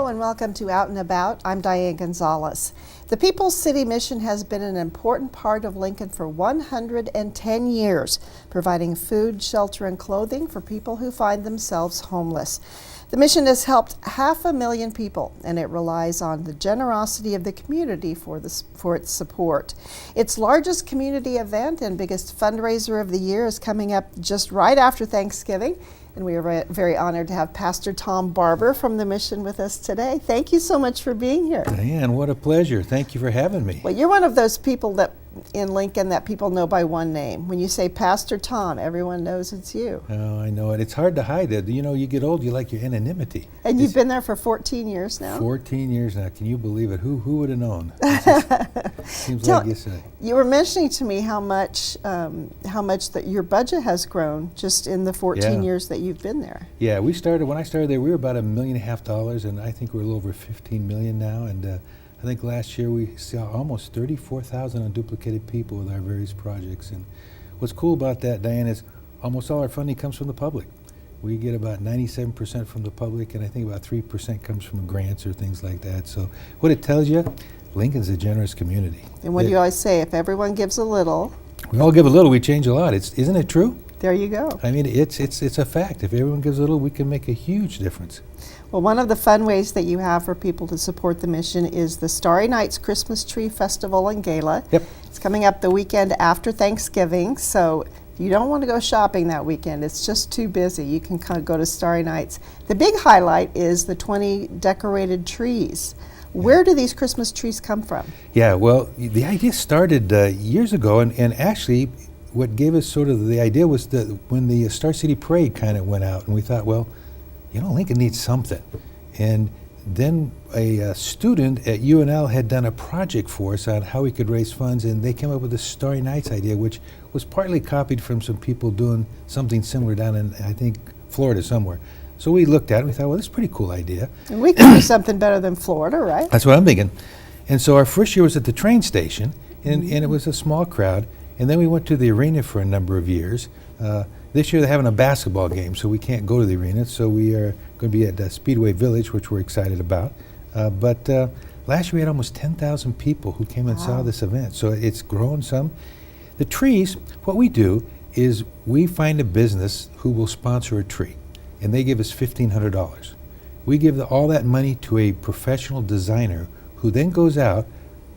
Hello and welcome to Out and About. I'm Diane Gonzalez. The People's City Mission has been an important part of Lincoln for 110 years, providing food, shelter, and clothing for people who find themselves homeless. The mission has helped 500,000 people, and it relies on the generosity of the community for its support. Its largest community event and biggest fundraiser of the year is coming up just right after Thanksgiving. And we are very honored to have Pastor Tom Barber from the mission with us today. Thank you so much for being here. Diane, what a pleasure. Thank you for having me. Well, you're one of those people that in Lincoln that people know by one name. When you say Pastor Tom, everyone knows it's you. Oh, I know it. It's hard to hide it. You know, you get old, you like your anonymity. And you've been there for 14 years now? 14 years now. Can you believe it? Who would have known? Seems like you say. You were mentioning to me how much that your budget has grown just in the 14 years that you've been there. Yeah, when I started there, we were about $1.5 million, and I think we're a little over 15 million now. And I think last year we saw almost 34,000 unduplicated people with our various projects. And what's cool about that, Diane, is almost all our funding comes from the public. We get about 97% from the public, and I think about 3% comes from grants or things like that. So what it tells you, Lincoln's a generous community. And what do you always say? If everyone gives a little, we all give a little, we change a lot. Isn't it true? There you go. I mean, it's a fact. If everyone gives a little, we can make a huge difference. Well, one of the fun ways that you have for people to support the mission is the Starry Nights Christmas Tree Festival and Gala. Yep. It's coming up the weekend after Thanksgiving, so if you don't want to go shopping that weekend, it's just too busy, you can kind of go to Starry Nights. The big highlight is the 20 decorated trees. Where do these Christmas trees come from? Yeah, well, the idea started years ago, and actually what gave us sort of the idea was when the Star City Parade kind of went out, and we thought, well, you know, Lincoln needs something. And then a student at UNL had done a project for us on how we could raise funds, and they came up with the Starry Nights idea, which was partly copied from some people doing something similar down in, I think, Florida somewhere. So we looked at it and we thought, well, this is a pretty cool idea. And we can do something better than Florida, right? That's what I'm thinking. And so our first year was at the train station, and it was a small crowd. And then we went to the arena for a number of years. This year they're having a basketball game, so we can't go to the arena. So we are going to be at Speedway Village, which we're excited about. But last year we had almost 10,000 people who came and saw this event. So it's grown some. The trees, what we do is we find a business who will sponsor a tree, and they give us $1,500. We give all that money to a professional designer who then goes out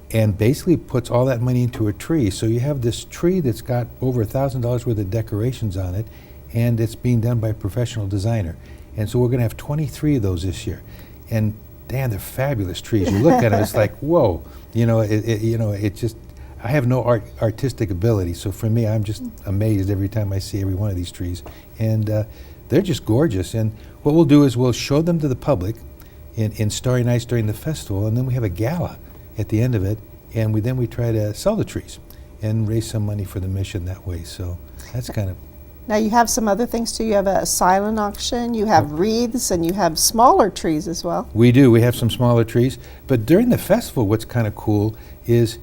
and basically puts all that money into a tree. So you have this tree that's got over $1,000 worth of decorations on it, and it's being done by a professional designer. And so we're going to have 23 of those this year. And Dan, they're fabulous trees. You look at them, it's like, whoa. It just, I have no artistic ability. So for me, I'm just amazed every time I see every one of these trees. And they're just gorgeous. And what we'll do is we'll show them to the public in Starry Nights during the festival, and then we have a gala at the end of it, and we try to sell the trees and raise some money for the mission that way. So that's kind of. Now you have some other things too. You have a silent auction, you have wreaths, and you have smaller trees as well. We do. We have some smaller trees. But during the festival, what's kind of cool is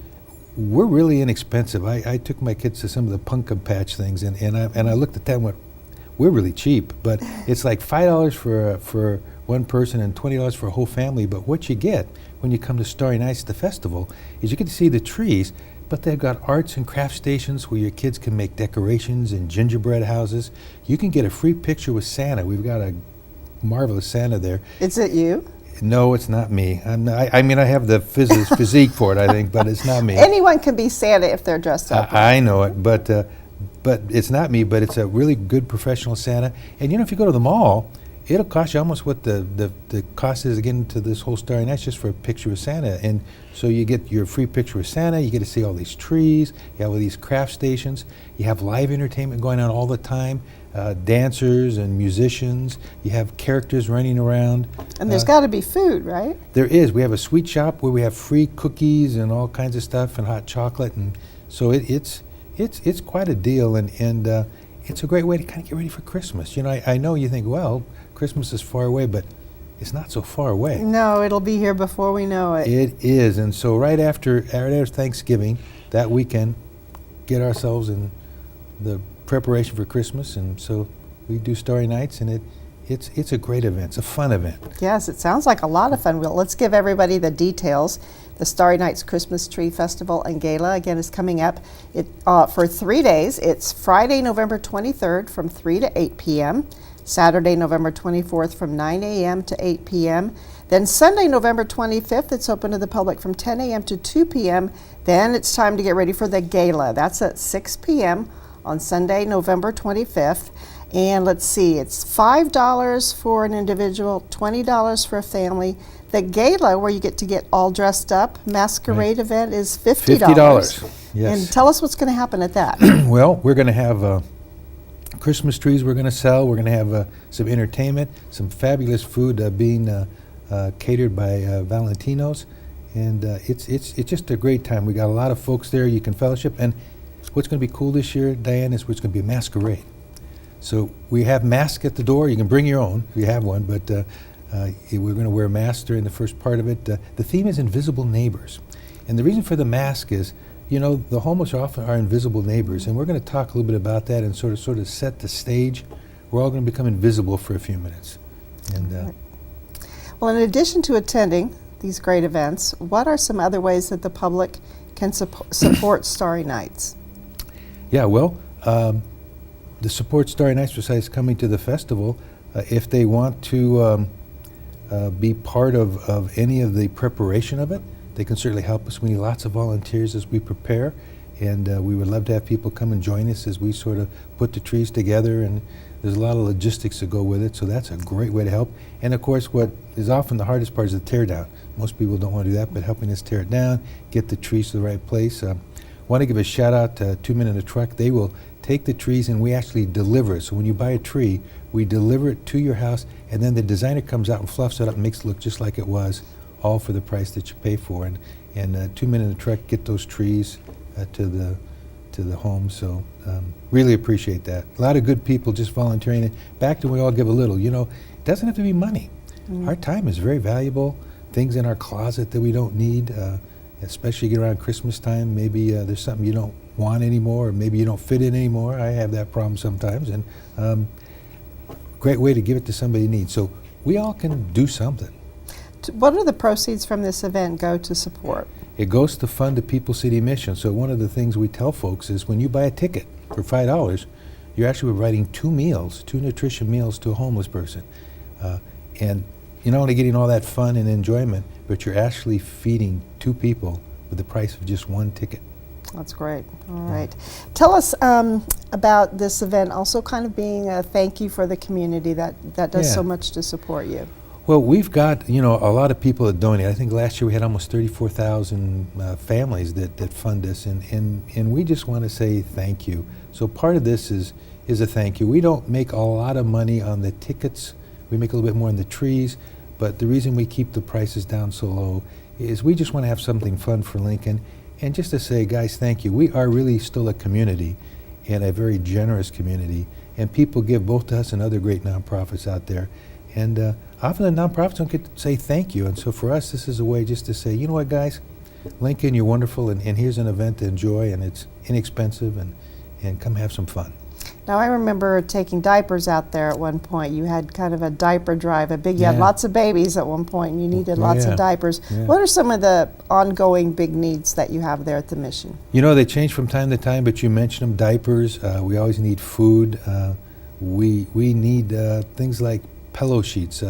we're really inexpensive. I took my kids to some of the pumpkin patch things, and I looked at that and went, we're really cheap. But it's like $5 for one person and $20 for a whole family. But what you get when you come to Starry Nights, the festival, is you get to see the trees, but they've got arts and craft stations where your kids can make decorations and gingerbread houses. You can get a free picture with Santa. We've got a marvelous Santa there. Is it you? No, it's not me. I mean, I have the physique for it, I think, but it's not me. Anyone can be Santa if they're dressed up. I know it, but it's not me, but it's a really good professional Santa. And you know, if you go to the mall, it'll cost you almost what the cost is again to this whole Starry Nights just for a picture of Santa. And so you get your free picture of Santa, you get to see all these trees, you have all these craft stations, you have live entertainment going on all the time, dancers and musicians, you have characters running around. And there's got to be food, right? There is. We have a sweet shop where we have free cookies and all kinds of stuff and hot chocolate, and so it's quite a deal, and it's a great way to kind of get ready for Christmas. You know, I know you think, well, Christmas is far away, but it's not so far away. No, it'll be here before we know it. It is, and so right after Thanksgiving, that weekend, get ourselves in the preparation for Christmas, and so we do Starry Nights, and it's a great event. It's a fun event. Yes, it sounds like a lot of fun. Well, let's give everybody the details. The Starry Nights Christmas Tree Festival and Gala, again, is coming up for 3 days. It's Friday, November 23rd from 3 to 8 p.m., Saturday, November 24th from 9 a.m. to 8 p.m., then Sunday, November 25th, it's open to the public from 10 a.m. to 2 p.m. Then it's time to get ready for the Gala. That's at 6 p.m. on Sunday, November 25th. And let's see, it's $5 for an individual, $20 for a family. The Gala, where you get to get all dressed up, masquerade event, is $50. $50, yes. And tell us what's going to happen at that. Well, we're going to have Christmas trees we're going to sell. We're going to have some entertainment, some fabulous food being catered by Valentino's. And it's just a great time. We got a lot of folks there. You can fellowship. And what's going to be cool this year, Diane, is it's going to be a masquerade. So we have masks at the door. You can bring your own if you have one, but we're going to wear masks during the first part of it. The theme is invisible neighbors. And the reason for the mask is, you know, the homeless often are invisible neighbors, and we're going to talk a little bit about that and sort of set the stage. We're all going to become invisible for a few minutes. And Well, in addition to attending these great events, what are some other ways that the public can support Starry Nights? yeah, well, the support Starry Nights, besides coming to the festival, if they want to be part of any of the preparation of it, they can certainly help us. We need lots of volunteers as we prepare, and we would love to have people come and join us as we sort of put the trees together, and there's a lot of logistics that go with it, so that's a great way to help. And of course, what is often the hardest part is the tear down. Most people don't want to do that, but helping us tear it down, get the trees to the right place. Want to give a shout out to 2 Men in a Truck. They will take the trees and we actually deliver it. So when you buy a tree, we deliver it to your house, and then the designer comes out and fluffs it up and makes it look just like it was, all for the price that you pay for. And 2 Men in a Truck get those trees to the home. So really appreciate that. A lot of good people just volunteering. And back to we all give a little. You know, it doesn't have to be money. Our time is very valuable. Things in our closet that we don't need, especially around Christmas time. Maybe there's something you don't want anymore, or maybe you don't fit in anymore. I have that problem sometimes. And great way to give it to somebody in need. So we all can do something. What are the proceeds from this event go to support? It goes to fund the People City Mission. So one of the things we tell folks is when you buy a ticket for $5, you're actually providing 2 meals, 2 nutrition meals to a homeless person. And you're not only getting all that fun and enjoyment, but you're actually feeding 2 people with the price of just 1 ticket. That's great. All right. Tell us about this event also kind of being a thank you for the community that does so much to support you. Well, we've got, you know, a lot of people that donate. I think last year we had almost 34,000 families that fund us, and we just want to say thank you. So part of this is a thank you. We don't make a lot of money on the tickets. We make a little bit more on the trees, but the reason we keep the prices down so low is we just want to have something fun for Lincoln, and just to say, guys, thank you. We are really still a community, and a very generous community, and people give both to us and other great nonprofits out there. And often the nonprofits don't get to say thank you. And so for us, this is a way just to say, you know what, guys, Lincoln, you're wonderful, and here's an event to enjoy, and it's inexpensive, and come have some fun. Now, I remember taking diapers out there at one point. You had kind of a diaper drive, you had lots of babies at one point, and you needed lots of diapers. Yeah. What are some of the ongoing big needs that you have there at the mission? You know, they change from time to time, but you mentioned them, diapers. We always need food. We need things like pillow sheets,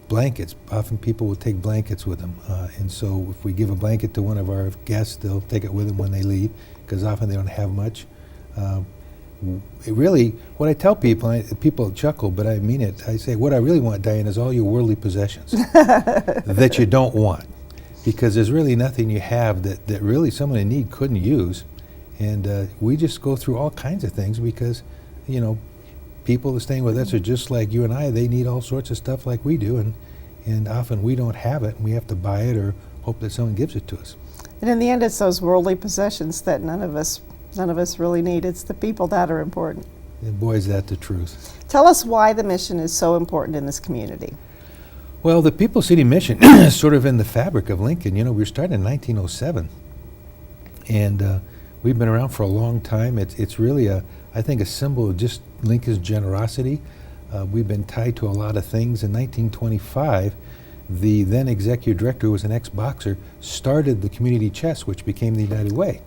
blankets. Often people will take blankets with them, and so if we give a blanket to one of our guests, they'll take it with them when they leave, because often they don't have much. It really, what I tell people, people chuckle, but I mean it. I say, what I really want, Diane, is all your worldly possessions that you don't want, because there's really nothing you have that really someone in need couldn't use. And we just go through all kinds of things because, you know, people that are staying with us are just like you and I. They need all sorts of stuff like we do, and often we don't have it, and we have to buy it or hope that someone gives it to us. And in the end, it's those worldly possessions that none of us really need. It's the people that are important. And boy, is that the truth. Tell us why the mission is so important in this community. Well, the People City Mission is sort of in the fabric of Lincoln. You know, we were started in 1907, and we've been around for a long time. It's really I think a symbol of just Lincoln's generosity. We've been tied to a lot of things. In 1925, the then executive director, who was an ex-boxer, started the Community Chest, which became the United Way.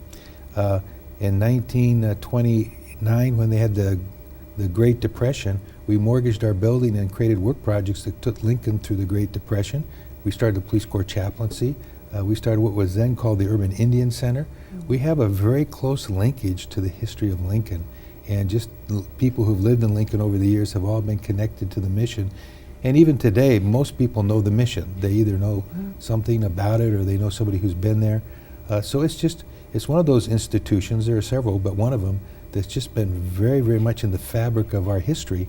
In 1929, when they had the Great Depression, we mortgaged our building and created work projects that took Lincoln through the Great Depression. We started the Police Corps Chaplaincy. We started what was then called the Urban Indian Center. We have a very close linkage to the history of Lincoln, and just people who've lived in Lincoln over the years have all been connected to the mission. And even today, most people know the mission. They either know something about it or they know somebody who's been there. So it's one of those institutions, there are several, but one of them that's just been very, very much in the fabric of our history.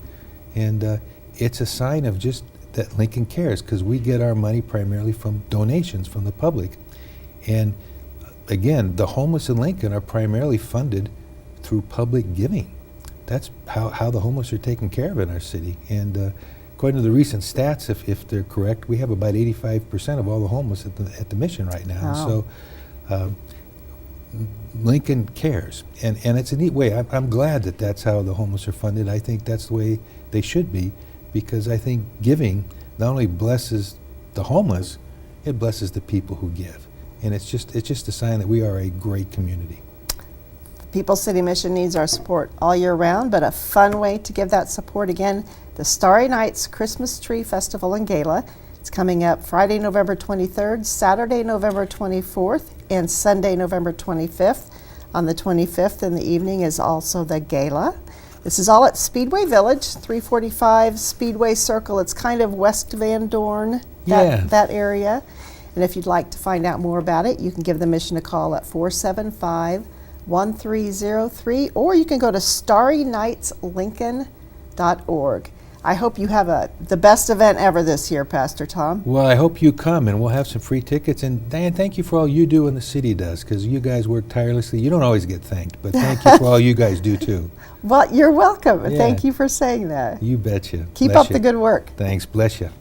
And it's a sign of just that Lincoln cares, because we get our money primarily from donations from the public. And again, the homeless in Lincoln are primarily funded through public giving. That's how the homeless are taken care of in our city. And according to the recent stats, if they're correct, we have about 85% of all the homeless at the mission right now. Wow. So Lincoln cares, and it's a neat way. I'm glad that that's how the homeless are funded. I think that's the way they should be, because I think giving not only blesses the homeless, it blesses the people who give. And it's just a sign that we are a great community. People's City Mission needs our support all year round, but a fun way to give that support, again, the Starry Nights Christmas Tree Festival and Gala. It's coming up Friday, November 23rd, Saturday, November 24th, and Sunday, November 25th. On the 25th in the evening is also the gala. This is all at Speedway Village, 345 Speedway Circle. It's kind of West Van Dorn, that area. And if you'd like to find out more about it, you can give the mission a call at 475-1303, or you can go to starrynightslincoln.org. I hope you have the best event ever this year, Pastor Tom. Well, I hope you come, and we'll have some free tickets. And Diane, thank you for all you do and the city does, because you guys work tirelessly. You don't always get thanked, but thank you for all you guys do too. Well, you're welcome. Yeah. Thank you for saying that. You betcha. Keep Bless up you. the good work. Thanks. Bless you.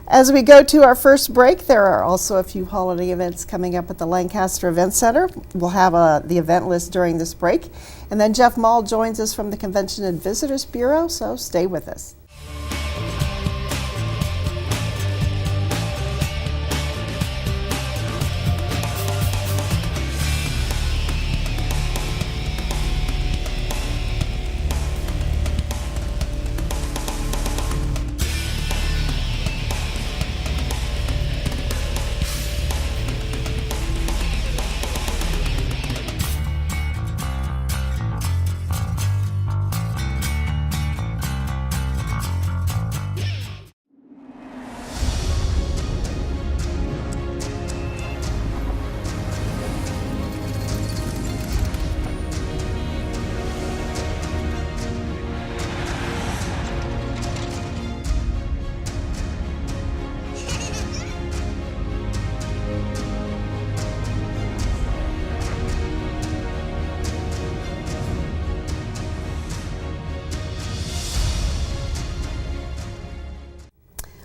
As we go to our first break, there are also a few holiday events coming up at the Lancaster Event Center. We'll have the event list during this break. And then Jeff Mull joins us from the Convention and Visitors Bureau, so stay with us.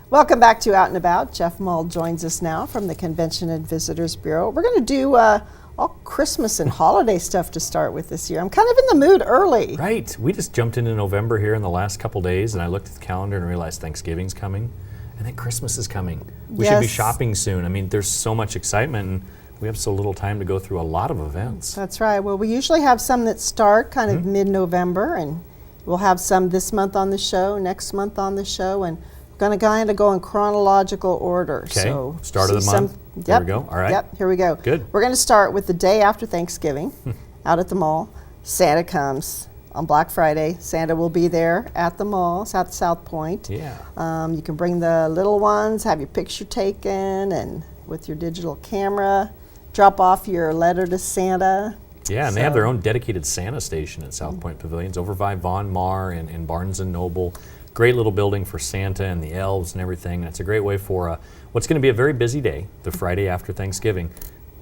Welcome back to Out and About. Jeff Mull joins us now from the Convention and Visitors Bureau. We're going to do all Christmas and holiday stuff to start with this year. I'm kind of in the mood early. Right. We just jumped into November here in the last couple days, and I looked at the calendar and realized Thanksgiving's coming, and then Christmas is coming. We should be Yes. shopping soon. I mean, there's so much excitement, and we have so little time to go through a lot of events. That's right. Well, we usually have some that start kind of mid-November, and we'll have some this month on the show, next month on the show, and we're going to kind of go in chronological order. Okay. So Start of the see month. There we go. All right. Yep, here we go. Good. We're going to start with the day after Thanksgiving out at the mall. Santa comes on Black Friday. Santa will be there at the mall. It's at South Point. Yeah. You can bring the little ones, have your picture taken, and with your digital camera, drop off your letter to Santa. Yeah, and they have their own dedicated Santa station at South Point Pavilions over by Von Maur and Barnes & Noble. Great little building for Santa and the elves and everything. And it's a great way for what's going to be a very busy day, the Friday after Thanksgiving.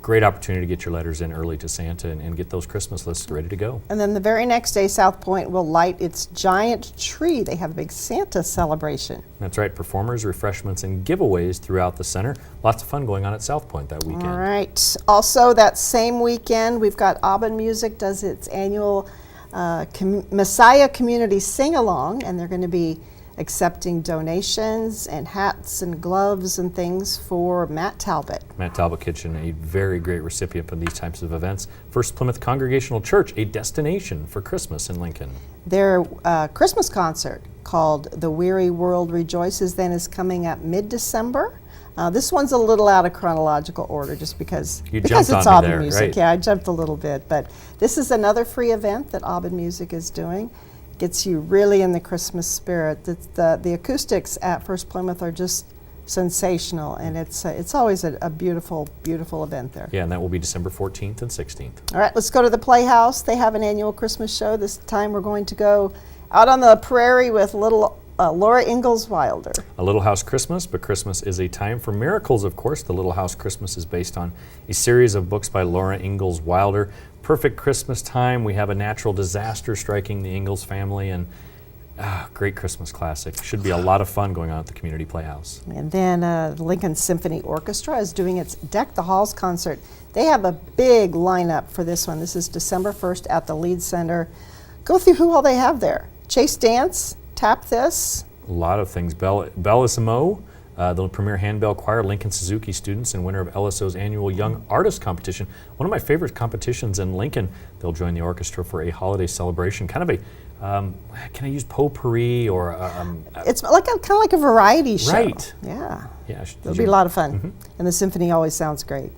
Great opportunity to get your letters in early to Santa and get those Christmas lists ready to go. And then the very next day, South Point will light its giant tree. They have a big Santa celebration. That's right, performers, refreshments, and giveaways throughout the center. Lots of fun going on at South Point that weekend. All right. Also, that same weekend, we've got Aubin Music does its annual Messiah Community Sing-Along, and they're going to be accepting donations and hats and gloves and things for Matt Talbot. Matt Talbot Kitchen, a very great recipient for these types of events. First Plymouth Congregational Church, a destination for Christmas in Lincoln. Their Christmas concert called The Weary World Rejoices then is coming up mid-December. This one's a little out of chronological order just because Jumped it's on me Auburn there, Music. right. Yeah, I jumped a little bit. But this is another free event that Auburn Music is doing. Gets you really in the Christmas spirit. The acoustics at First Plymouth are just sensational, and it's always a beautiful, beautiful event there. Yeah, and that will be December 14th and 16th. All right, let's go to the Playhouse. They have an annual Christmas show. This time we're going to go out on the prairie with little Laura Ingalls Wilder. A Little House Christmas, but Christmas is a time for miracles, of course. The Little House Christmas is based on a series of books by Laura Ingalls Wilder. Perfect Christmas time. We have a natural disaster striking the Ingalls family, and great Christmas classic. Should be a lot of fun going on at the Community Playhouse. And then the Lincoln Symphony Orchestra is doing its Deck the Halls concert. They have a big lineup for this one. This is December 1st at the Lead Center. Go through who all they have there. Chase Dance, Tap This. A lot of things. Bellissimo, the Premier Handbell Choir, Lincoln Suzuki students, and winner of LSO's annual Young Artist Competition. One of my favorite competitions in Lincoln. They'll join the orchestra for a holiday celebration. Kind of a, can I use potpourri or? It's kind of like a variety show. Right. Yeah. Yeah. It'll be a lot of fun. And the symphony always sounds great.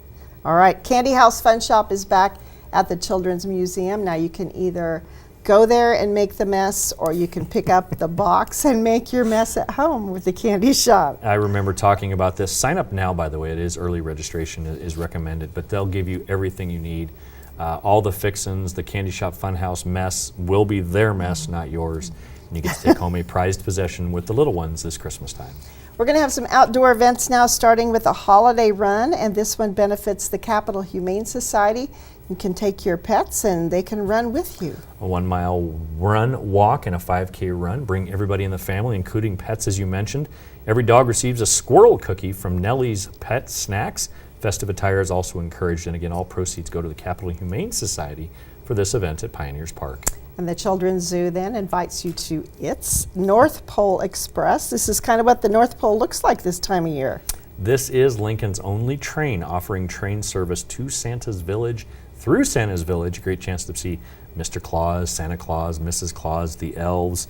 All right, Candy House Fun Shop is back at the Children's Museum. Now you can either go there and make the mess, or you can pick up the box and make your mess at home with the candy shop. I remember talking about this. Sign up now, by the way. It is early registration is recommended, but they'll give you everything you need. All the fixins, the Candy Shop Funhouse mess will be their mess, not yours. And you get to take home a prized possession with the little ones this Christmas time. We're going to have some outdoor events now, starting with a holiday run, and this one benefits the Capital Humane Society. You can take your pets and they can run with you. A 1 mile run, walk, and a 5K run. Bring everybody in the family, including pets, as you mentioned. Every dog receives a squirrel cookie from Nellie's Pet Snacks. Festive attire is also encouraged, and again, all proceeds go to the Capital Humane Society for this event at Pioneers Park. And the Children's Zoo then invites you to its North Pole Express. This is kind of what the North Pole looks like this time of year. This is Lincoln's only train offering train service to Santa's Village, through Santa's Village. Great chance to see Mr. Claus, Santa Claus, Mrs. Claus, the elves,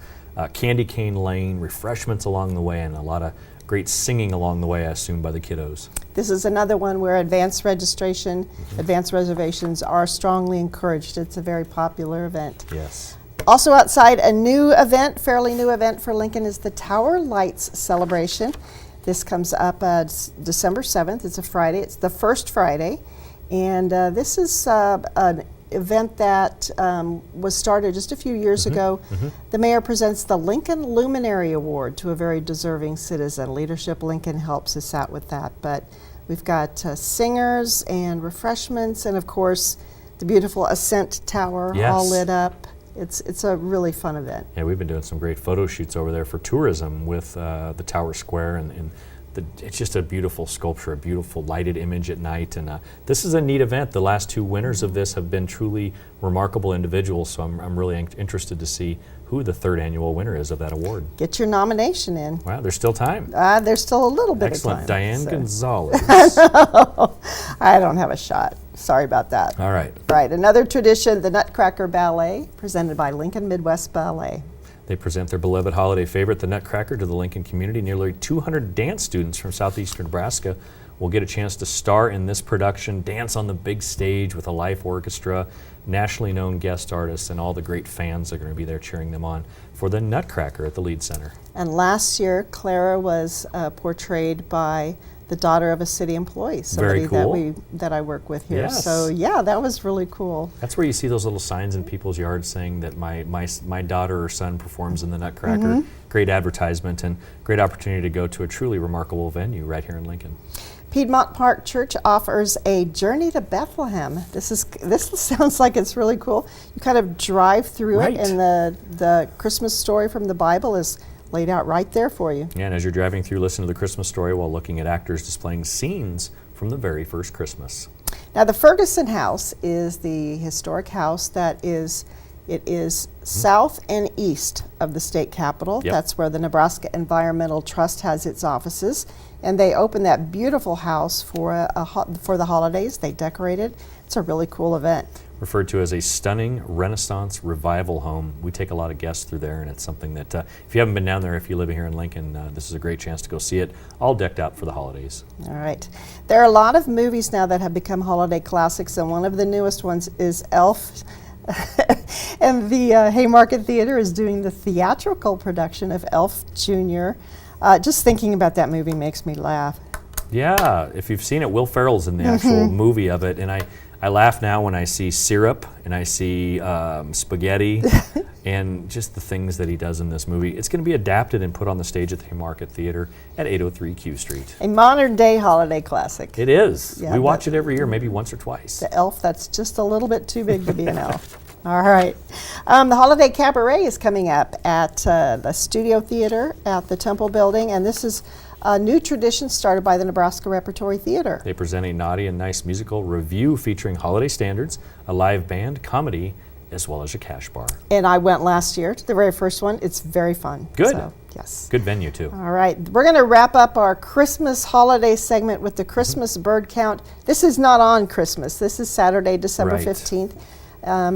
Candy Cane Lane, refreshments along the way, and a lot of great singing along the way, I assume, by the kiddos. This is another one where advanced registration, advanced reservations are strongly encouraged. It's a very popular event. Yes. Also outside, a new event, fairly new event for Lincoln, is the Tower Lights Celebration. This comes up December 7th. It's a Friday. It's the first Friday. And this is an event that was started just a few years ago. The mayor presents the Lincoln Luminary Award to a very deserving citizen. Leadership Lincoln helps us out with that. But we've got singers and refreshments, and of course, the beautiful Ascent Tower all Yes. lit up. It's a really fun event. Yeah, we've been doing some great photo shoots over there for tourism with the Tower Square, and it's just a beautiful sculpture, a beautiful lighted image at night. And this is a neat event. The last two winners of this have been truly remarkable individuals, so I'm really interested to see who the third annual winner is of that award. Get your nomination in. Wow, there's still time. There's still a little bit Excellent. of time. Diane so. Gonzalez. I don't have a shot. Sorry about that. All right. Right, another tradition, the Nutcracker Ballet, presented by Lincoln Midwest Ballet. They present their beloved holiday favorite, the Nutcracker, to the Lincoln community. Nearly 200 dance students from southeastern Nebraska will get a chance to star in this production, dance on the big stage with a live orchestra, nationally known guest artists, and all the great fans are going to be there cheering them on for the Nutcracker at the Lead Center. And last year, Clara was portrayed by the daughter of a city employee, somebody Very cool. that I work with here. Yes. So yeah, that was really cool. That's where you see those little signs in people's yards saying that my daughter or son performs in the Nutcracker. Great advertisement and great opportunity to go to a truly remarkable venue right here in Lincoln. Piedmont Park Church offers a Journey to Bethlehem. This sounds like it's really cool. You kind of drive through Right. it, and the Christmas story from the Bible is laid out right there for you. Yeah, and as you're driving through, listen to the Christmas story while looking at actors displaying scenes from the very first Christmas. Now, the Ferguson House is the historic house that is It is south and east of the state capitol. Yep. That's where the Nebraska Environmental Trust has its offices. And they opened that beautiful house for for the holidays. They decorated. It's a really cool event. Referred to as a stunning Renaissance revival home. We take a lot of guests through there, and it's something that if you haven't been down there, if you live here in Lincoln, this is a great chance to go see it, all decked out for the holidays. All right. There are a lot of movies now that have become holiday classics, and one of the newest ones is Elf. And the Haymarket Theater is doing the theatrical production of Elf Jr. Just thinking about that movie makes me laugh. Yeah, if you've seen it, Will Ferrell's in the actual movie of it, and I laugh now when I see syrup and I see spaghetti and just the things that he does in this movie. It's going to be adapted and put on the stage at the Haymarket Theater at 803 Q Street. A modern day holiday classic. It is. Yeah, we watch it every year, maybe once or twice. The elf that's just a little bit too big to be an elf. All right. The Holiday Cabaret is coming up at the Studio Theater at the Temple Building, and this is a new tradition started by the Nebraska Repertory Theater. They present a naughty and nice musical review featuring holiday standards, a live band, comedy, as well as a cash bar. And I went last year to the very first one. It's very fun. Good. So, yes. Good venue, too. All right. We're going to wrap up our Christmas holiday segment with the Christmas bird count. This is not on Christmas. This is Saturday, December Right. 15th.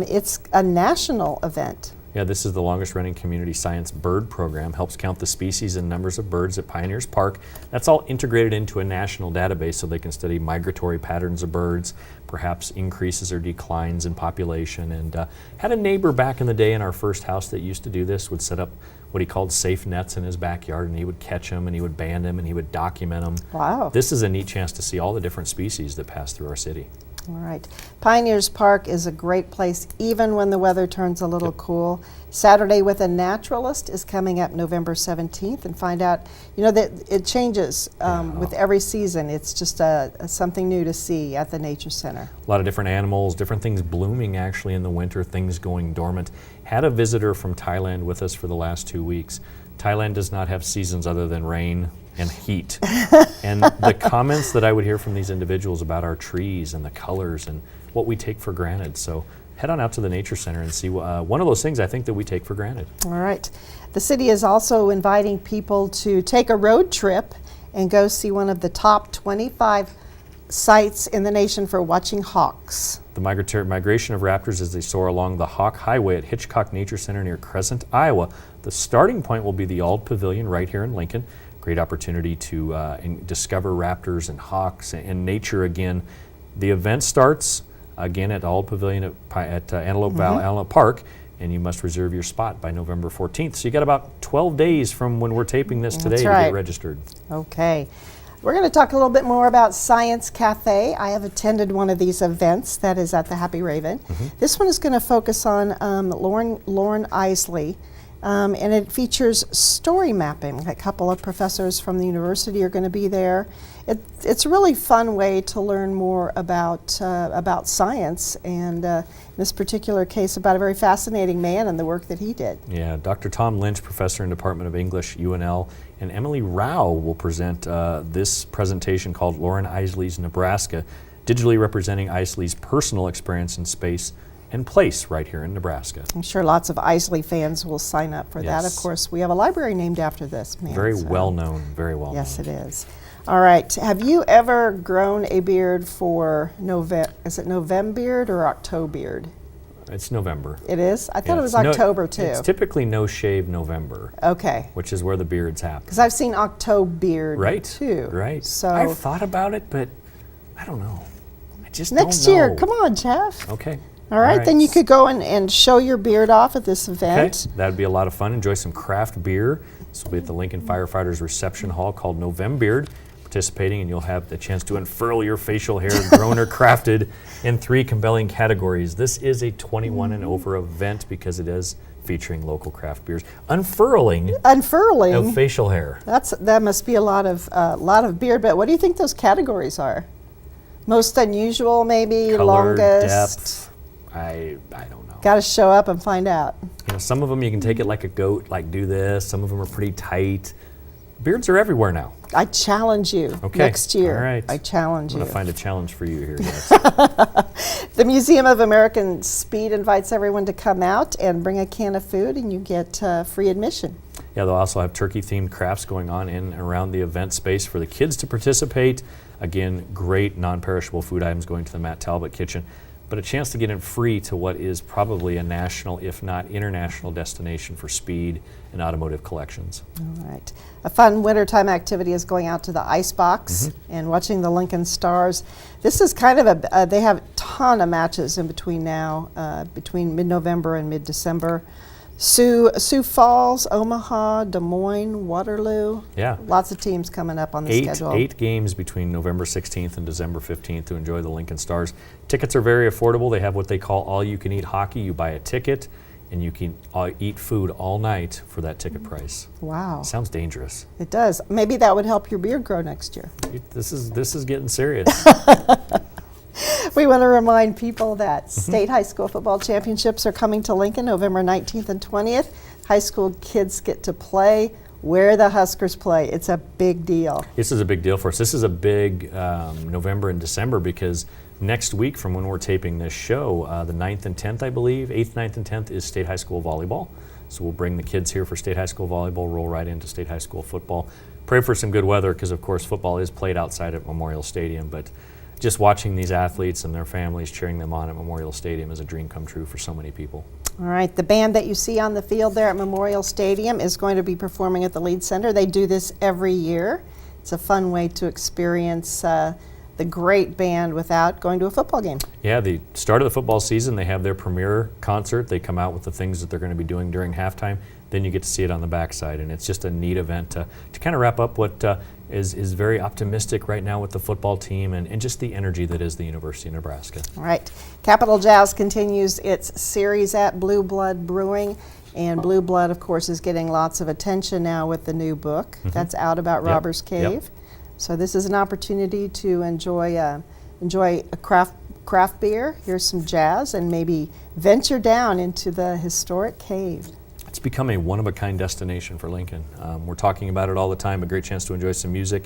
It's a national event. Yeah, this is the longest running community science bird program, helps count the species and numbers of birds at Pioneers Park. That's all integrated into a national database so they can study migratory patterns of birds, perhaps increases or declines in population. And had a neighbor back in the day in our first house that used to do this, would set up what he called safe nets in his backyard, and he would catch them and he would band them and he would document them. Wow. This is a neat chance to see all the different species that pass through our city. All right. Pioneers Park is a great place even when the weather turns a little cool. Saturday with a Naturalist is coming up November 17th, and find out, you know, that it changes with every season. It's just something new to see at the Nature Center. A lot of different animals, different things blooming actually in the winter, things going dormant. Had a visitor from Thailand with us for the last 2 weeks. Thailand does not have seasons other than rain and heat. And the comments that I would hear from these individuals about our trees and the colors and what we take for granted. So head on out to the Nature Center and see one of those things I think that we take for granted. All right. The city is also inviting people to take a road trip and go see one of the top 25 sites in the nation for watching hawks. The migration of raptors as they soar along the Hawk Highway at Hitchcock Nature Center near Crescent, Iowa. The starting point will be the Auld Pavilion right here in Lincoln. Great opportunity to discover raptors and hawks and nature again. The event starts again at Auld Pavilion at Antelope Valley Antelope Park, and you must reserve your spot by November 14th. So you got about 12 days from when we're taping this today to get registered. Okay. We're going to talk a little bit more about Science Cafe. I have attended one of these events that is at the Happy Raven. This one is going to focus on Lauren Isley, and it features story mapping. A couple of professors from the university are going to be there. It's a really fun way to learn more about science, and in this particular case about a very fascinating man and the work that he did. Yeah, Dr. Tom Lynch, professor in Department of English, UNL, and Emily Rao will present this presentation called Lauren Isley's Nebraska, digitally representing Isley's personal experience in space and place right here in Nebraska. I'm sure lots of Isley fans will sign up for that. Of Yes. course, we have a library named after this man. Very so- well known, very well Yes, known. it is. All right. Have you ever grown a beard for is it November beard or October beard? It's November. It is? I thought Yeah, it was it's October too. It's typically no shave November, Okay. which is where the beards happen. Because I've seen October beard Right, too. right. So I've thought about it, but I don't know. I just next don't know. year, come on, Jeff. Okay. All right, then you could go and show your beard off at this Okay, event. that'd be a lot of fun. Enjoy some craft beer. This will be at the Lincoln Firefighters Reception Hall called Novembeard. Participating, and you'll have the chance to unfurl your facial hair, grown or crafted, in 3 compelling categories. This is a 21 and over event because it is featuring local craft beers. Unfurling Unfurling. of facial hair. That must be a lot of beard. But what do you think those categories are? Most unusual, maybe. Color, longest. depth. I don't know. Got to show up and find out. You know, some of them you can take it like a goat, like do this. Some of them are pretty tight. Beards are everywhere now. I challenge you Okay. next year. All right. I challenge I'm you. going to find a challenge for you here. Yes. The Museum of American Speed invites everyone to come out and bring a can of food, and you get free admission. Yeah, they'll also have turkey-themed crafts going on in and around the event space for the kids to participate. Again, great non-perishable food items going to the Matt Talbot Kitchen, but a chance to get in free to what is probably a national, if not international, destination for speed and automotive collections. All right. A fun wintertime activity is going out to the ice box and watching the Lincoln Stars. This is kind of they have a ton of matches in between now, between mid-November and mid-December. Sioux Falls, Omaha, Des Moines, Waterloo. Yeah. Lots of teams coming up on the schedule. Eight games between November 16th and December 15th to enjoy the Lincoln Stars. Tickets are very affordable. They have what they call all-you-can-eat hockey. You buy a ticket, and you can eat food all night for that ticket price. Wow. Sounds dangerous. It does. Maybe that would help your beard grow next year. This is getting serious. We want to remind people that state high school football championships are coming to Lincoln November 19th and 20th. High school kids get to play where the Huskers play. It's a big deal. This is a big deal for us. This is a big November and December because next week from when we're taping this show, the 9th and 10th, I believe, 8th, 9th, and 10th is state high school volleyball. So we'll bring the kids here for state high school volleyball, roll right into state high school football. Pray for some good weather because, of course, football is played outside at Memorial Stadium, but just watching these athletes and their families cheering them on at Memorial Stadium is a dream come true for so many people. All right, the band that you see on the field there at Memorial Stadium is going to be performing at the Lead Center. They do this every year. It's a fun way to experience the great band without going to a football game. Yeah, the start of the football season, they have their premiere concert. They come out with the things that they're going to be doing during halftime. Then you get to see it on the backside, and it's just a neat event to kind of wrap up what is very optimistic right now with the football team and just the energy that is the University of Nebraska. All right, Capital Jazz continues its series at Blue Blood Brewing, and Blue Blood, of course, is getting lots of attention now with the new book that's out about Robbers Cave. Yep. So this is an opportunity to enjoy a craft beer, hear some jazz, and maybe venture down into the historic cave. It's become a one-of-a-kind destination for Lincoln. We're talking about it all the time, a great chance to enjoy some music.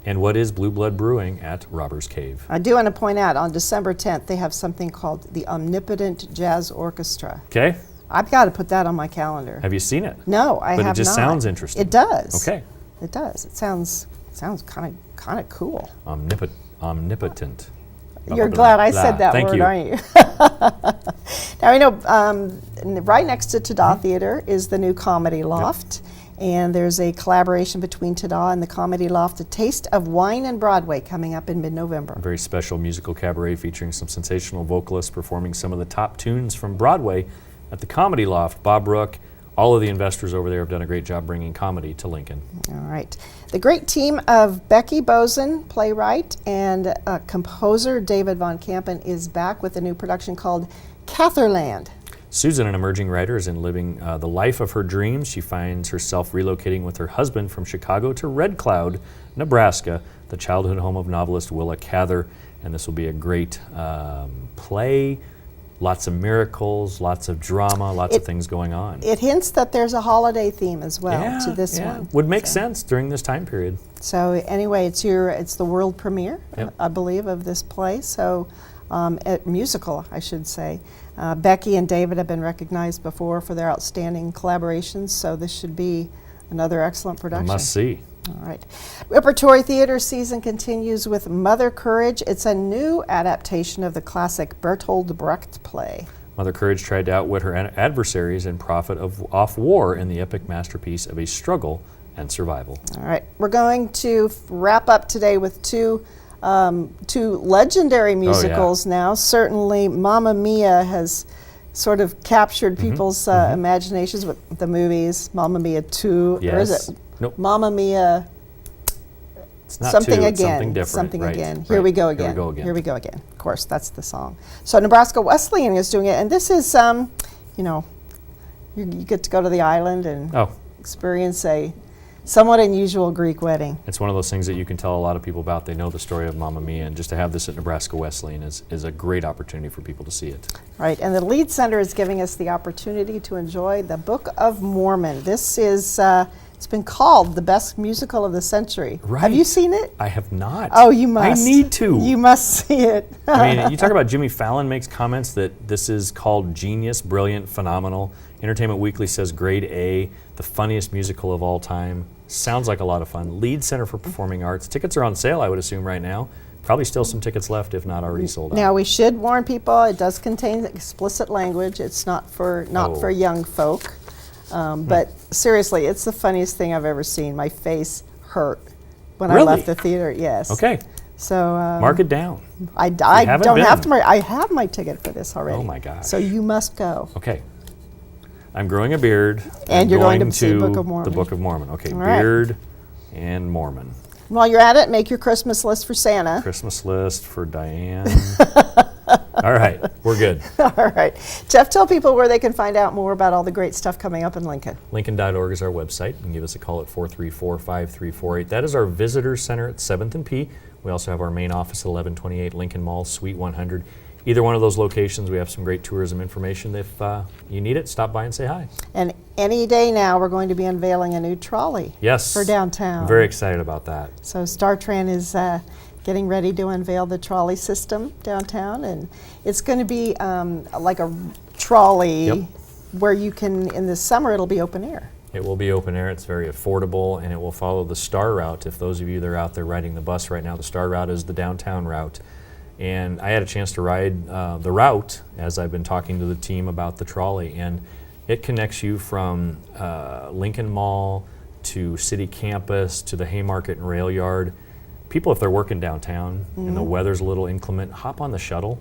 And what is Blue Blood Brewing at Robbers Cave? I do want to point out, on December 10th, they have something called the Omnipotent Jazz Orchestra. Okay. I've got to put that on my calendar. Have you seen it? No, I have not. But it just sounds interesting. It does. Okay. It does. It sounds kind of cool. Omnipotent. You're glad I said that Thank word, you. aren't you? Now, I know right next to Tada Theater is the new Comedy Loft, and there's a collaboration between Tada and the Comedy Loft, A Taste of Wine and Broadway, coming up in mid-November. A very special musical cabaret featuring some sensational vocalists performing some of the top tunes from Broadway at the Comedy Loft. Bob Rook, all of the investors over there have done a great job bringing comedy to Lincoln. All right. The great team of Becky Bozen, playwright, and composer David Von Kampen is back with a new production called Catherland. Susan, an emerging writer, is in living the life of her dreams. She finds herself relocating with her husband from Chicago to Red Cloud, Nebraska, the childhood home of novelist Willa Cather. And this will be a great play. Lots of miracles, lots of drama, lots of things going on. It hints that there's a holiday theme as well to this one. Would make sense during this time period. So anyway, it's the world premiere, Yep. I believe, of this play. So musical, I should say. Becky and David have been recognized before for their outstanding collaborations, so this should be another excellent A production. must see. All right. Repertory theater season continues with Mother Courage. It's a new adaptation of the classic Bertolt Brecht play. Mother Courage tried to outwit her adversaries and profit off war in the epic masterpiece of a struggle and survival. All right. We're going to wrap up today with two legendary musicals now. Certainly, Mamma Mia has sort of captured people's imaginations with the movies. Mamma Mia 2, Yes. or is it Nope. Mamma Mia It's not something two, again? it's something different. Something right, again. right. Here we go again. Here we go again. Here we go again. Of course, that's the song. So Nebraska Wesleyan is doing it, and this is, you get to go to the island and Oh, experience a somewhat unusual Greek wedding. it's one of those things that you can tell a lot of people about. They know the story of Mamma Mia, and just to have this at Nebraska Wesleyan is a great opportunity for people to see it. Right, and the Lead Center is giving us the opportunity to enjoy the Book of Mormon. This is It's been called the best musical of the century. Have Right. you seen it? I have not. Oh, you must. I need to. You must see it. I mean, you talk about Jimmy Fallon makes comments that this is called genius, brilliant, phenomenal. Entertainment Weekly says grade A, the funniest musical of all time. Sounds like a lot of fun. Lead Center for Performing Arts. Tickets are on sale, I would assume, right now. Probably still some tickets left, if not already sold out. Now we should warn people. It does contain explicit language. It's not for Oh. young folk. But seriously, it's the funniest thing I've ever seen. My face hurt when I Really? left the theater. Yes. Okay, So mark it down. I haven't don't have been. to. I have my ticket for this already. Oh my gosh. So you must go. Okay. I'm growing a beard. And I'm you're going to see to Book of Mormon. The Book of Mormon. Okay, All right. beard and Mormon. While you're at it, make your Christmas list for Santa. Christmas list for Diane. All right, we're good. All right. Jeff, tell people where they can find out more about all the great stuff coming up in Lincoln. Lincoln.org is our website. You can give us a call at 434-5348. That is our visitor center at 7th and P. We also have our main office at 1128 Lincoln Mall, Suite 100. Either one of those locations, we have some great tourism information. If you need it, stop by and say hi. And any day now, we're going to be unveiling a new trolley Yes. for downtown. I'm very excited about that. So StarTran is getting ready to unveil the trolley system downtown, and it's going to be like a trolley Yep. where you can, in the summer, it'll be open air. It will be open air. It's very affordable, and it will follow the Star Route. If those of you that are out there riding the bus right now, the Star Route is the downtown route. And I had a chance to ride the route as I've been talking to the team about the trolley, and it connects you from Lincoln Mall to City Campus to the Haymarket and Rail Yard. People, if they're working downtown and the weather's a little inclement, hop on the shuttle.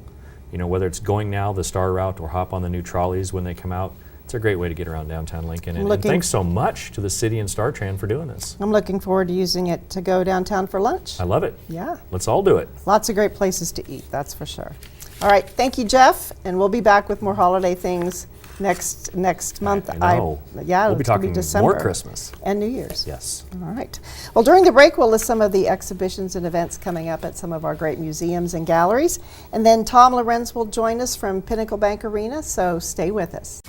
You know, whether it's going now the Star Route or hop on the new trolleys when they come out. It's a great way to get around downtown Lincoln. And thanks so much to the city and StarTran for doing this. I'm looking forward to using it to go downtown for lunch. I love it. Yeah. Let's all do it. Lots of great places to eat, that's for sure. All right, thank you, Jeff, and we'll be back with more holiday things next month. I know. Yeah, We'll be it's gonna talking December. more Christmas. And New Year's. Yes. All right. Well, during the break, we'll list some of the exhibitions and events coming up at some of our great museums and galleries. And then Tom Lorenz will join us from Pinnacle Bank Arena, so stay with us.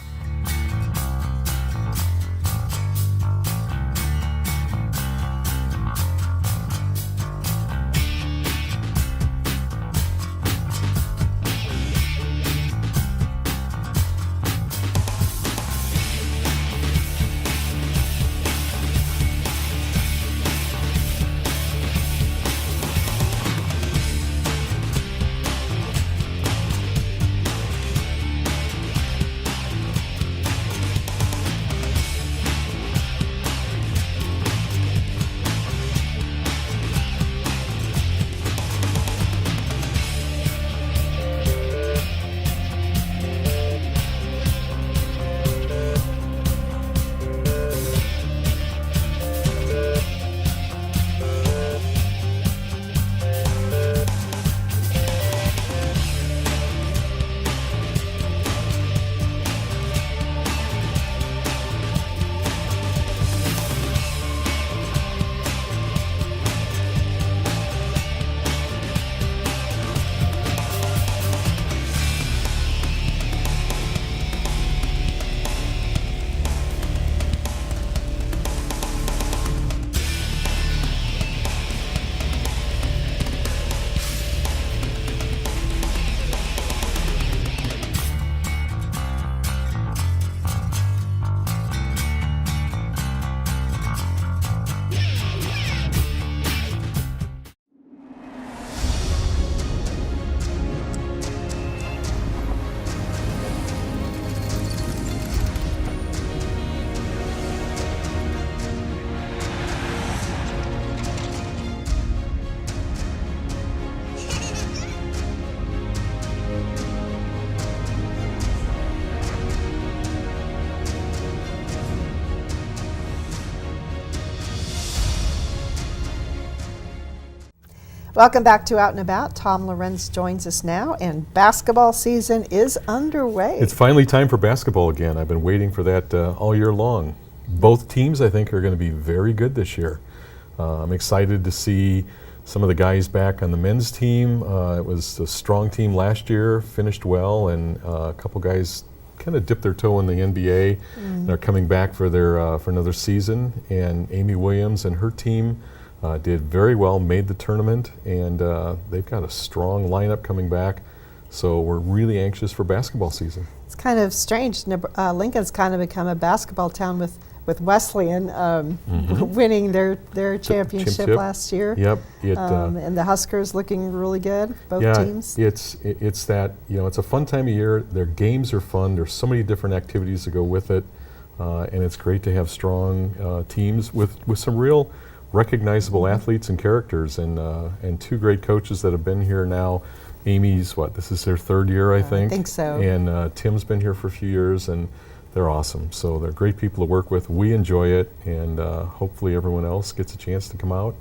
Welcome back to Out and About. Tom Lorenz joins us now, and basketball season is underway. It's finally time for basketball again. I've been waiting for that all year long. Both teams, I think, are going to be very good this year. I'm excited to see some of the guys back on the men's team. It was a strong team last year, finished well, and a couple guys kind of dipped their toe in the NBA. They're coming back for their for another season, and Amy Williams and her team did very well, made the tournament, and they've got a strong lineup coming back. So we're really anxious for basketball season. It's kind of strange. Lincoln's kind of become a basketball town with Wesleyan winning their championship last year. Yep. And the Huskers looking really good, both yeah, teams. It's that, it's a fun time of year. Their games are fun. There's so many different activities that go with it, and it's great to have strong teams with some real recognizable athletes and characters, and two great coaches that have been here now. Amy's, this is their third year, I think. I think so. And Tim's been here for a few years, and they're awesome. So they're great people to work with. We enjoy it, and hopefully everyone else gets a chance to come out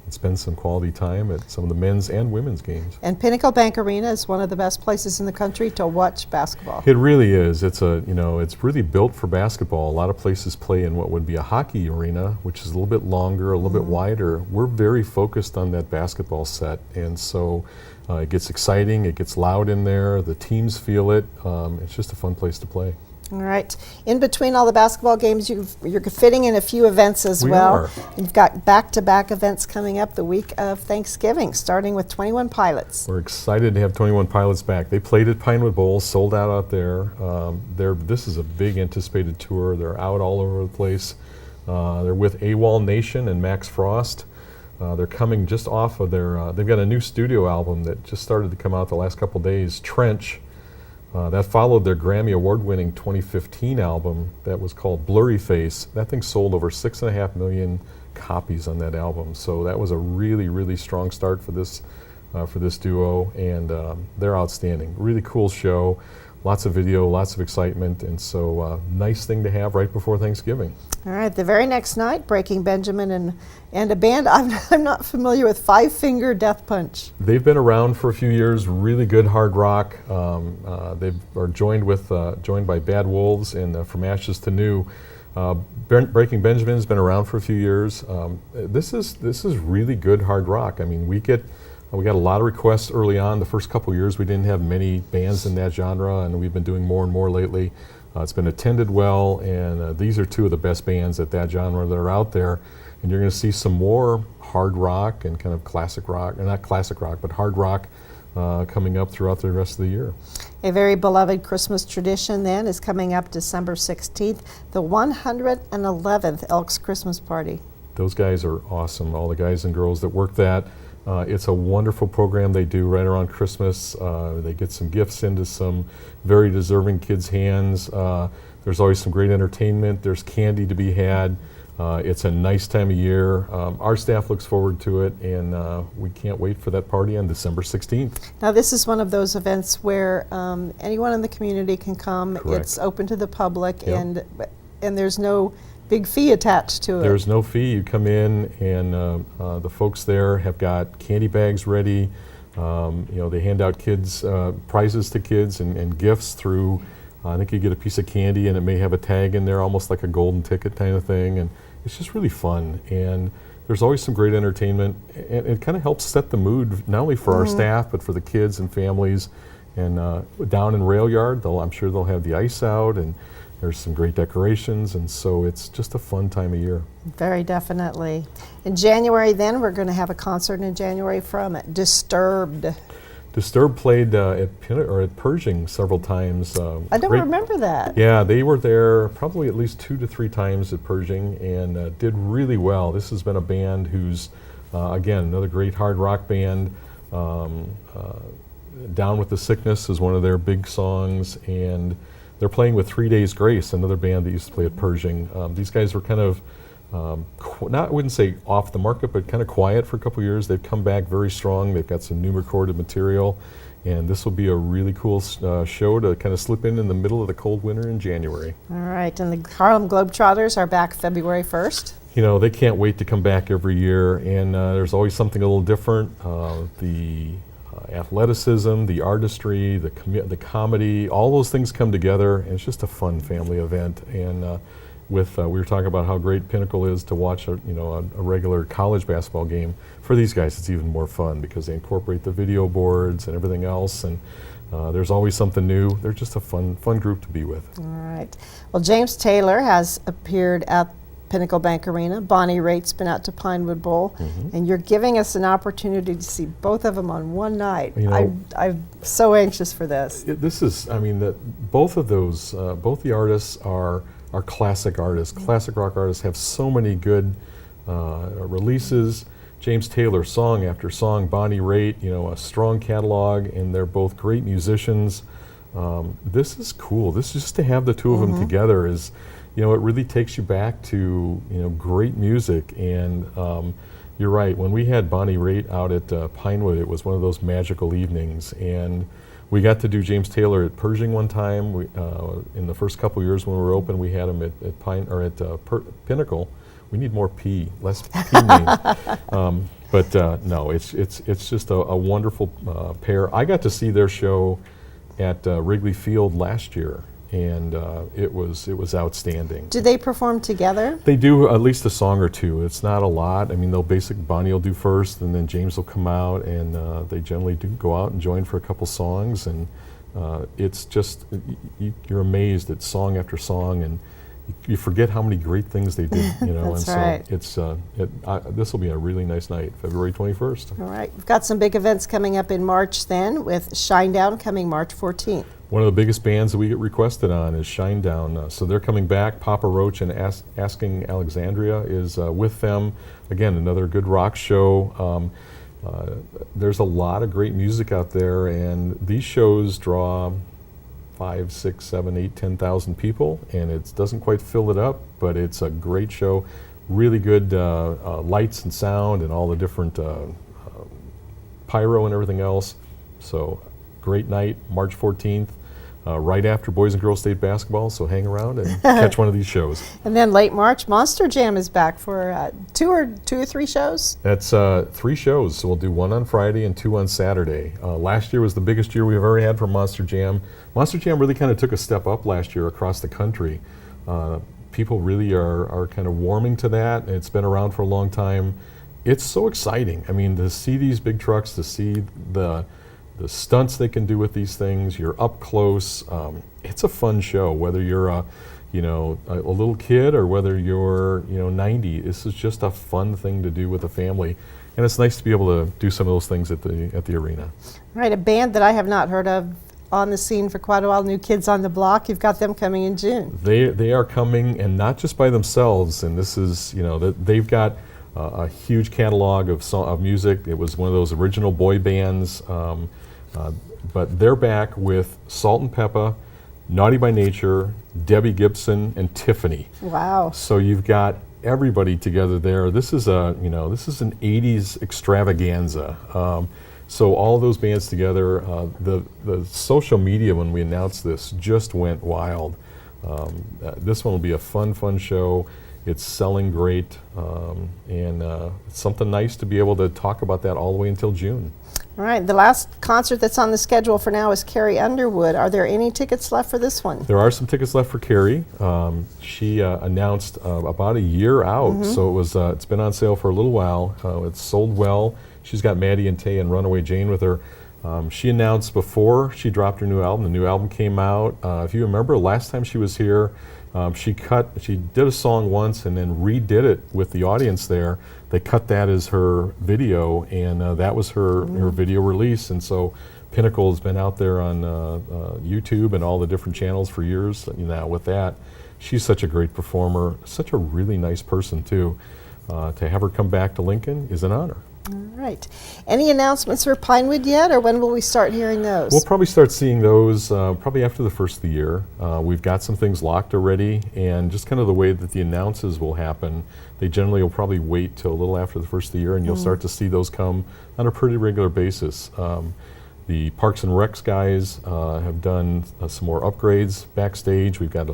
and spend some quality time at some of the men's and women's games. And Pinnacle Bank Arena is one of the best places in the country to watch basketball. It really is. It's it's really built for basketball. A lot of places play in what would be a hockey arena, which is a little bit longer, a little bit wider. We're very focused on that basketball set, and so it gets exciting. It gets loud in there. The teams feel it. It's just a fun place to play. All right. In between all the basketball games, you're fitting in a few events as well. are. You've got back-to-back events coming up the week of Thanksgiving, starting with 21 Pilots. We're excited to have 21 Pilots back. They played at Pinewood Bowl, sold out there. This is a big anticipated tour. They're out all over the place. They're with AWOL Nation and Max Frost. They're coming just off of they've got a new studio album that just started to come out the last couple days, Trench. That followed their Grammy Award-winning 2015 album that was called Blurry Face. That thing sold over 6.5 million copies on that album. So that was a really, really strong start for this duo, and they're outstanding. Really cool show, lots of video, lots of excitement, and so nice thing to have right before Thanksgiving. All right. The very next night, Breaking Benjamin and a band I'm not familiar with, Five Finger Death Punch. They've been around for a few years, really good hard rock. They are joined by Bad Wolves and From Ashes to New. Breaking Benjamin's been around for a few years. This is really good hard rock. I mean, we got a lot of requests early on. The first couple years we didn't have many bands in that genre, and we've been doing more and more lately. It's been attended well, and these are two of the best bands at that genre that are out there. And you're going to see some more hard rock and kind of classic rock, or not classic rock, but hard rock coming up throughout the rest of the year. A very beloved Christmas tradition then is coming up December 16th, the 111th Elks Christmas Party. Those guys are awesome, all the guys and girls that work that. It's a wonderful program they do right around Christmas. They get some gifts into some very deserving kids' hands. There's always some great entertainment. There's candy to be had. It's a nice time of year. Our staff looks forward to it, and we can't wait for that party on December 16th. Now, this is one of those events where anyone in the community can come. Correct. It's open to the public, Yep. and there's no big fee attached to it. There's no fee. You come in, and the folks there have got candy bags ready. They hand out kids prizes to kids and gifts through. I think you get a piece of candy, and it may have a tag in there, almost like a golden ticket kind of thing. And it's just really fun. And there's always some great entertainment. And it kind of helps set the mood, not only for our staff, but for the kids and families. And down in Rail Yard, I'm sure they'll have the ice out, and there's some great decorations, and so it's just a fun time of year. Very definitely. In January then, we're going to have a concert in January from Disturbed. Disturbed played at Pershing several times. I don't remember that. Yeah, they were there probably at least 2 to 3 times at Pershing, and did really well. This has been a band who's, again, another great hard rock band. Down with the Sickness is one of their big songs, and they're playing with 3 Days Grace, another band that used to play at Pershing. These guys were kind of, I wouldn't say off the market, but kind of quiet for a couple years. They've come back very strong. They've got some new recorded material, and this will be a really cool show to kind of slip in the middle of the cold winter in January. All right, and the Harlem Globetrotters are back February 1st. They can't wait to come back every year, and there's always something a little different. The athleticism, the artistry, the comedy, all those things come together, and it's just a fun family event. And we were talking about how great Pinnacle is to watch a regular college basketball game. For these guys, it's even more fun because they incorporate the video boards and everything else, and There's always something new. They're just a fun group to be with. All right. Well, James Taylor has appeared at Pinnacle Bank Arena. Bonnie Raitt's been out to Pinewood Bowl, and you're giving us an opportunity to see both of them on one night. You know, I'm so anxious for this. This is, I mean, both of those, both the artists are classic artists. Classic rock artists have so many good releases. James Taylor, song after song. Bonnie Raitt, you know, a strong catalog, and they're both great musicians. This is cool. This is just to have the two of them together is, you know, it really takes you back to, you know, great music. And you're right, when we had Bonnie Raitt out at Pinewood, it was one of those magical evenings. And we got to do James Taylor at Pershing one time. We, in the first couple years when we were open, we had him at Pinnacle. We need more P, less P names. But no, it's just a wonderful pair. I got to see their show at Wrigley Field last year, and it was outstanding. Do they perform together? They do at least a song or two. It's not a lot. I mean, Bonnie will do first, and then James will come out, and they generally do go out and join for a couple songs, and it's just you're amazed at song after song, and you forget how many great things they did. You know, That's and so right. this will be a really nice night, February 21st. All right. We've got some big events coming up in March then, with Shinedown coming March 14th. One of the biggest bands that we get requested on is Shinedown. So they're coming back. Papa Roach and Asking Alexandria is with them. Again, another good rock show. There's a lot of great music out there, and these shows draw 5, 6, 7, 8, 10,000 people, and it doesn't quite fill it up, but it's a great show. Really good lights and sound and all the different pyro and everything else. So great night, March 14th. Right after Boys and Girls State Basketball, so hang around and catch one of these shows. And then late March, Monster Jam is back for two or three shows? That's 3 shows, so we'll do 1 on Friday and 2 on Saturday. Last year was the biggest year we've ever had for Monster Jam. Monster Jam really kind of took a step up last year across the country. People really are kind of warming to that. It's been around for a long time. It's so exciting. I mean, to see these big trucks, to see the stunts they can do with these things, you're up close. It's a fun show, whether you're a little kid or whether you're 90. This is just a fun thing to do with a family, and it's nice to be able to do some of those things at the arena. All right, a band that I have not heard of on the scene for quite a while, New Kids on the Block. You've got them coming in June. They are coming, and not just by themselves. And this is they've got a huge catalog of music. It was one of those original boy bands. But they're back with Salt and Peppa, Naughty by Nature, Debbie Gibson, and Tiffany. Wow. So you've got everybody together there. This is an 80s extravaganza. So all those bands together, the social media when we announced this just went wild. This one will be a fun show. It's selling great, and it's something nice to be able to talk about that all the way until June. All right, the last concert that's on the schedule for now is Carrie Underwood. Are there any tickets left for this one? There are some tickets left for Carrie. She announced about a year out, so it's been on sale for a little while. It's sold well. She's got Maddie and Tay and Runaway Jane with her. She announced before she dropped her new album. The new album came out. If you remember, last time she was here, she did a song once and then redid it with the audience there. They cut that as her video, and that was her video release. And so Pinnacle has been out there on YouTube and all the different channels for years now with that. She's such a great performer, such a really nice person too. To have her come back to Lincoln is an honor. All right. Any announcements for Pinewood yet, or when will we start hearing those? We'll probably start seeing those probably after the first of the year. We've got some things locked already, and just kind of the way that the announces will happen, they generally will probably wait till a little after the first of the year, and you'll start to see those come on a pretty regular basis. The Parks and Recs guys have done some more upgrades backstage. We've got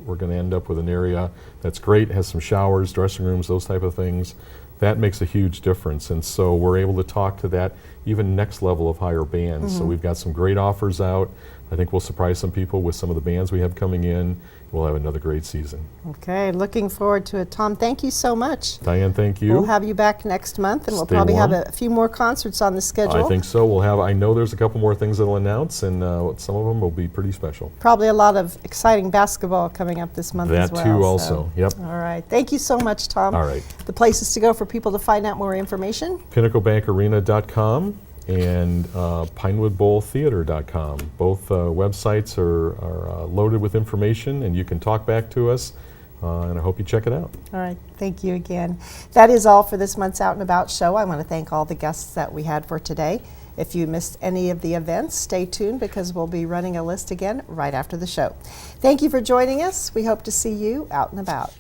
we're going to end up with an area that's great, has some showers, dressing rooms, those type of things. That makes a huge difference, and so we're able to talk to that even next level of higher bands. So we've got some great offers out. I think we'll surprise some people with some of the bands we have coming in. We'll have another great season. Okay, looking forward to it. Tom, thank you so much. Diane, thank you. We'll have you back next month, and we'll Stay probably have warm. a few more concerts on the schedule. I think so. I know there's a couple more things that'll announce, and some of them will be pretty special. Probably a lot of exciting basketball coming up this month as That well. too so- also, yep. All right. Thank you so much, Tom. All right. The places to go for people to find out more information. PinnacleBankArena.com and PinewoodBowlTheater.com. Both websites are loaded with information, and you can talk back to us, and I hope you check it out. All right. Thank you again. That is all for this month's Out and About show. I want to thank all the guests that we had for today. If you missed any of the events, stay tuned because we'll be running a list again right after the show. Thank you for joining us. We hope to see you out and about.